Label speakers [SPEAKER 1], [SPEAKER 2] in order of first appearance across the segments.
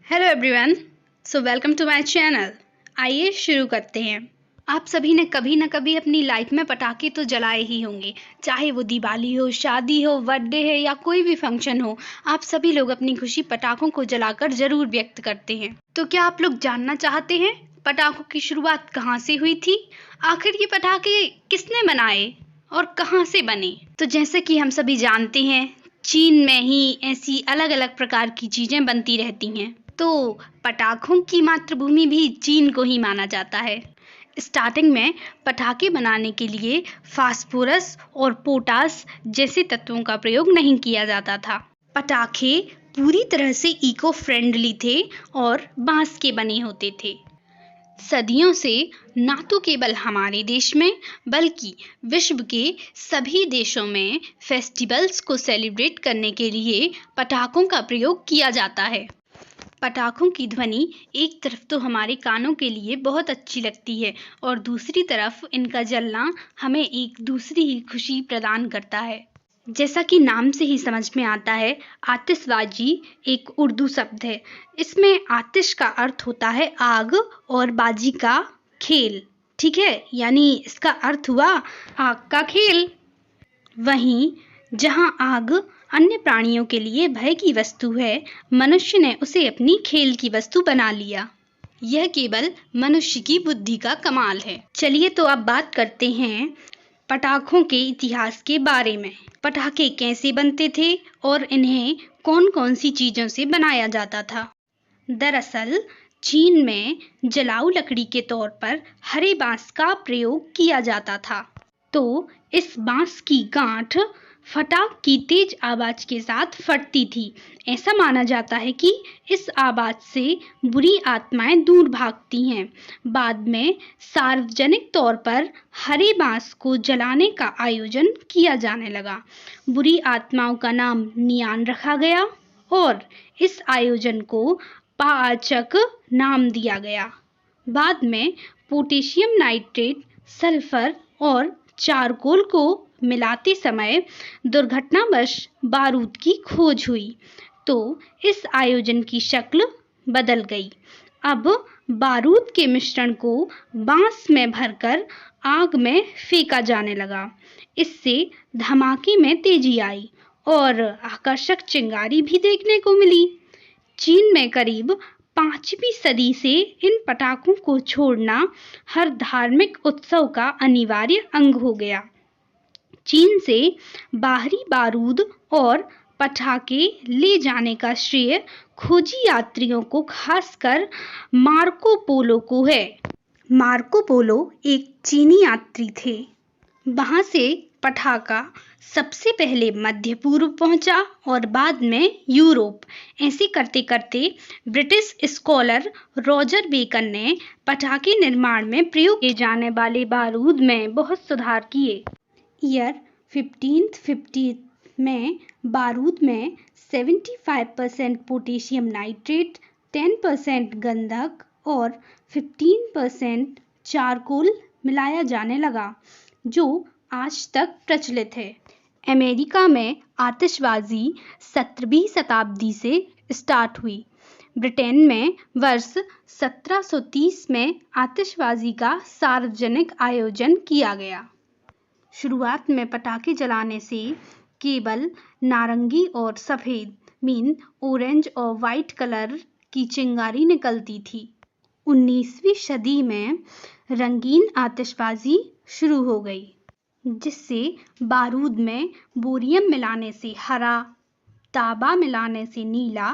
[SPEAKER 1] Hello everyone, so welcome to my channel. आइए शुरू करते हैं। आप सभी ने कभी ना कभी अपनी लाइफ में पटाखे तो जलाए ही होंगे, चाहे वो दिवाली हो, शादी हो, बर्थडे है या कोई भी फंक्शन हो। आप सभी लोग अपनी खुशी पटाखों को जलाकर जरूर व्यक्त करते हैं। तो क्या आप लोग जानना चाहते हैं पटाखों की शुरुआत कहाँ से हुई थी? आखिर ये पटाखे किसने बनाए और कहाँ से बने? तो जैसे कि हम सभी जानते हैं, चीन में ही ऐसी अलग अलग प्रकार की चीजें बनती रहती हैं। तो पटाखों की मातृभूमि भी चीन को ही माना जाता है। स्टार्टिंग में पटाखे बनाने के लिए फास्फोरस और पोटास जैसे तत्वों का प्रयोग नहीं किया जाता था। पटाखे पूरी तरह से इको फ्रेंडली थे और बांस के बने होते थे। सदियों से न तो केवल हमारे देश में बल्कि विश्व के सभी देशों में फेस्टिवल्स को सेलिब्रेट करने के लिए पटाखों का प्रयोग किया जाता है। पटाखों की ध्वनि एक तरफ तो हमारे कानों के लिए बहुत अच्छी लगती है और दूसरी तरफ इनका जलना हमें एक दूसरी ही खुशी प्रदान करता है। जैसा कि नाम से ही समझ में आता है, आतिशबाजी एक उर्दू शब्द है। इसमें आतिश का अर्थ होता है आग और बाजी का खेल, ठीक है, यानी इसका अर्थ हुआ आग का खेल। वहीं जहां आग अन्य प्राणियों के लिए भय की वस्तु है, मनुष्य ने उसे अपनी खेल की वस्तु बना लिया। यह केवल मनुष्य की बुद्धि का कमाल है। चलिए तो अब बात करते हैं पटाखों के इतिहास के बारे में। पटाखे कैसे बनते थे और इन्हें कौन कौन सी चीजों से बनाया जाता था। दरअसल चीन में जलाऊ लकड़ी के तौर पर हरे बांस का प्रयोग किया जाता था। तो इस बांस की गांठ फटाक की तेज आवाज के साथ फटती थी। ऐसा माना जाता है कि इस आवाज से बुरी आत्माएं दूर भागती हैं। बाद में सार्वजनिक तौर पर हरे बांस को जलाने का आयोजन किया जाने लगा। बुरी आत्माओं का नाम नियान रखा गया और इस आयोजन को पाचक नाम दिया गया। बाद में पोटेशियम नाइट्रेट, सल्फर और चारकोल को मिलाते समय दुर्घटनावश बारूद की खोज हुई, तो इस आयोजन की शक्ल बदल गई। अब बारूद के मिश्रण को बांस में भरकर आग में फेंका जाने लगा। इससे धमाके में तेजी आई और आकर्षक चिंगारी भी देखने को मिली। चीन में करीब 5वीं सदी से इन पटाखों को छोड़ना हर धार्मिक उत्सव का अनिवार्य अंग हो गया। चीन से बाहरी बारूद और पटाखे ले जाने का श्रेय खोजी यात्रियों को, खासकर मार्को पोलो को है। मार्को पोलो एक चीनी यात्री थे। वहां से पटाखा सबसे पहले मध्य पूर्व पहुंचा और बाद में यूरोप। ऐसे करते करते ब्रिटिश स्कॉलर रॉजर बेकन ने पटाखे निर्माण में प्रयोग किए जाने वाले बारूद में बहुत सुधार किए। ईयर 1550 में बारूद में 75% पोटेशियम नाइट्रेट, 10% गंधक और 15% चारकोल मिलाया जाने लगा, जो आज तक प्रचलित है। अमेरिका में आतिशबाजी 17वीं शताब्दी से स्टार्ट हुई। ब्रिटेन में वर्ष 1730 में आतिशबाजी का सार्वजनिक आयोजन किया गया। शुरुआत में पटाखे जलाने से केवल नारंगी और सफ़ेद मीन ऑरेंज और वाइट कलर की चिंगारी निकलती थी। 19वीं सदी में रंगीन आतिशबाजी शुरू हो गई, जिससे बारूद में बोरियम मिलाने से हरा, तांबा मिलाने से नीला,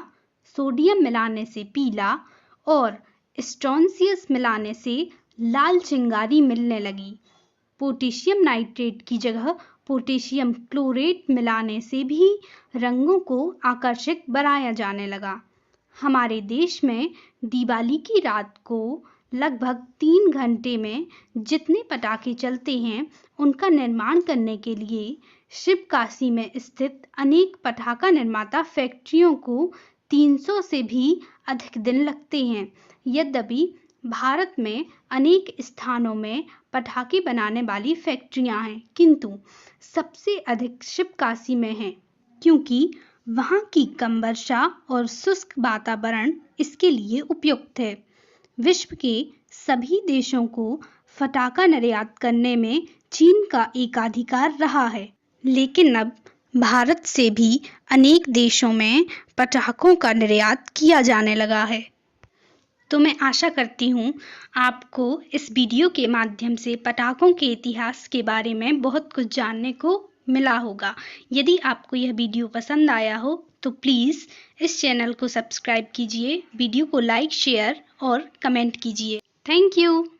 [SPEAKER 1] सोडियम मिलाने से पीला और स्ट्रोंसियस मिलाने से लाल चिंगारी मिलने लगी। पोटेशियम नाइट्रेट की जगह पोटेशियम क्लोरेट मिलाने से भी रंगों को आकर्षक बनाया जाने लगा। हमारे देश में दिवाली की रात को लगभग 3 घंटे में जितने पटाखे चलते हैं, उनका निर्माण करने के लिए शिवकाशी में स्थित अनेक पटाखा निर्माता फैक्ट्रियों को 300 से भी अधिक दिन लगते हैं। यद्यपि भारत में अनेक स्थानों में पटाखे बनाने वाली फैक्ट्रियां हैं, किंतु सबसे अधिक शिवकाशी में हैं, क्योंकि वहाँ की कम वर्षा और शुष्क वातावरण इसके लिए उपयुक्त है। विश्व के सभी देशों को पटाखा निर्यात करने में चीन का एकाधिकार रहा है, लेकिन अब भारत से भी अनेक देशों में पटाखों का निर्यात किया जाने लगा है। तो मैं आशा करती हूँ आपको इस वीडियो के माध्यम से पटाखों के इतिहास के बारे में बहुत कुछ जानने को मिला होगा। यदि आपको यह वीडियो पसंद आया हो तो प्लीज़ इस चैनल को सब्सक्राइब कीजिए, वीडियो को लाइक, शेयर और कमेंट कीजिए। Thank you.